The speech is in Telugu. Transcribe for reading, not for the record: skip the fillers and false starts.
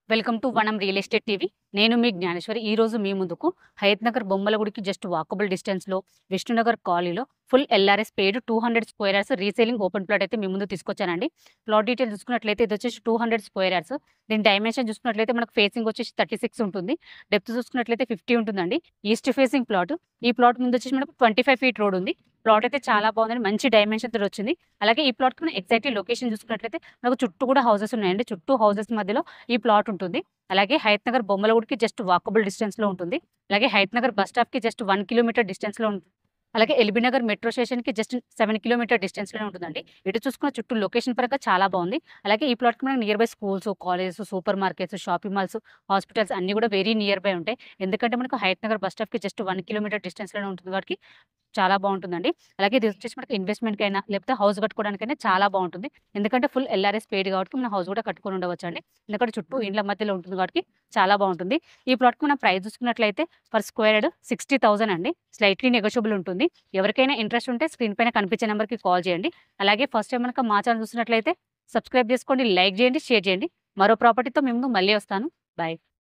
వెల్కమ్ టు వనం రియల్ ఎస్టేట్ టీవీ. నేను మీ జ్ఞానేశ్వరి. ఈ రోజు మీ ముందుకు హయత్ నగర్ బొమ్మలగుడికి జస్ట్ వాకబుల్ డిస్టెన్స్లో విష్ణునగర్ కాలనీలో ఫుల్ ఎల్ఆర్ఎస్ పేడ్ 200 square yards reselling open plot అయితే మీ ముందు తీసుకొచ్చానండి. ప్లాట్ డీటెయిల్ చూసుకున్నట్లయితే ఇది వచ్చేసి 200 స్క్వేర్ యార్డ్స్. దీని డైమెన్షన్ చూసుకున్నట్లయితే మనకు ఫేసింగ్ వచ్చేసి 36 ఉంటుంది. డెప్త్ చూసుకున్నట్లయితే 50 ఉంటుందండి. East facing plot. ఈ ప్లాట్ ముందు వచ్చేసి మనకు 25 ఫీట్ రోడ్ ఉంది. ప్లాట్ అయితే చాలా బాగుందండి. మంచి డైమెన్షన్ తోటి వచ్చింది. అలాగే ఈ ప్లాట్కి మనం ఎగ్జాక్ట్లీ లొకేషన్ చూసుకున్నట్లయితే మనకు చుట్టూ కూడా హౌసెస్ ఉన్నాయండి. చుట్టూ హౌసెస్ మధ్యలో ఈ ప్లాట్ ఉంటుంది. అలాగే హయత్ నగర్ బొమ్మలగుడికి జస్ట్ వాకబుల్ డిస్టెన్స్లో ఉంటుంది. అలాగే హయత్ నగర్ బస్ స్టాప్కి జస్ట్ 1 కిలోమీటర్ డిస్టెన్స్లో ఉంటుంది. అలాగే ఎల్బీ నగర్ మెట్రో స్టేషన్కి జస్ట్ 7 కిలోమీటర్ డిస్టెన్స్లోనే ఉంటుందండి. ఇటు చూసుకున్న చుట్టూ లొకేషన్ పరంగా చాలా బాగుంది. అలాగే ఈ ప్లాట్కి మనకి near by schools, colleges, super markets, shopping malls, hospitals అన్ని కూడా వెరీ నియర్ బై ఉంటాయి. ఎందుకంటే మనకు హయత్ నగర్ బస్ స్టాప్కి జస్ట్ 1 కిలోమీటర్ డిస్టెన్స్లోనే ఉంటుంది కాబట్టి చాలా బాగుంటుందండి. అలాగే ఇది వచ్చేసి మనకి ఇన్వెస్ట్మెంట్‌కైనా లేకపోతే హౌస్ కట్టుకోవడానికైనా చాలా బాగుంటుంది. ఎందుకంటే ఫుల్ ఎల్ఆర్ఎస్ పెయిడ్ కాబట్టి మనం హౌస్ కూడా కట్టుకొని ఉండవచ్చండి. ఎందుకంటే చుట్టూ ఇండ్ల మధ్యలో ఉంటుంది కాబట్టి చాలా బాగుంటుంది. ఈ ప్లాట్‌కి మనం ప్రైస్ చూసుకున్నట్లయితే పర్ స్క్వేర్ యార్డ్ 60,000 అండి. స్లైట్‌లీ నెగోషియబుల్ ఉంటుంది. ఎవరికైనా ఇంట్రెస్ట్ ఉంటే స్క్రీన్ పైన కనిపించే నెంబర్‌కి కాల్ చేయండి. అలాగే ఫస్ట్ టైం కనుక మా ఛానల్ చూస్తున్నట్లయితే సబ్స్క్రైబ్ చేసుకోండి, లైక్ చేయండి, షేర్ చేయండి. మరో ప్రాపర్టీతో మీ ముందు మళ్ళీ వస్తాను. బాయ్.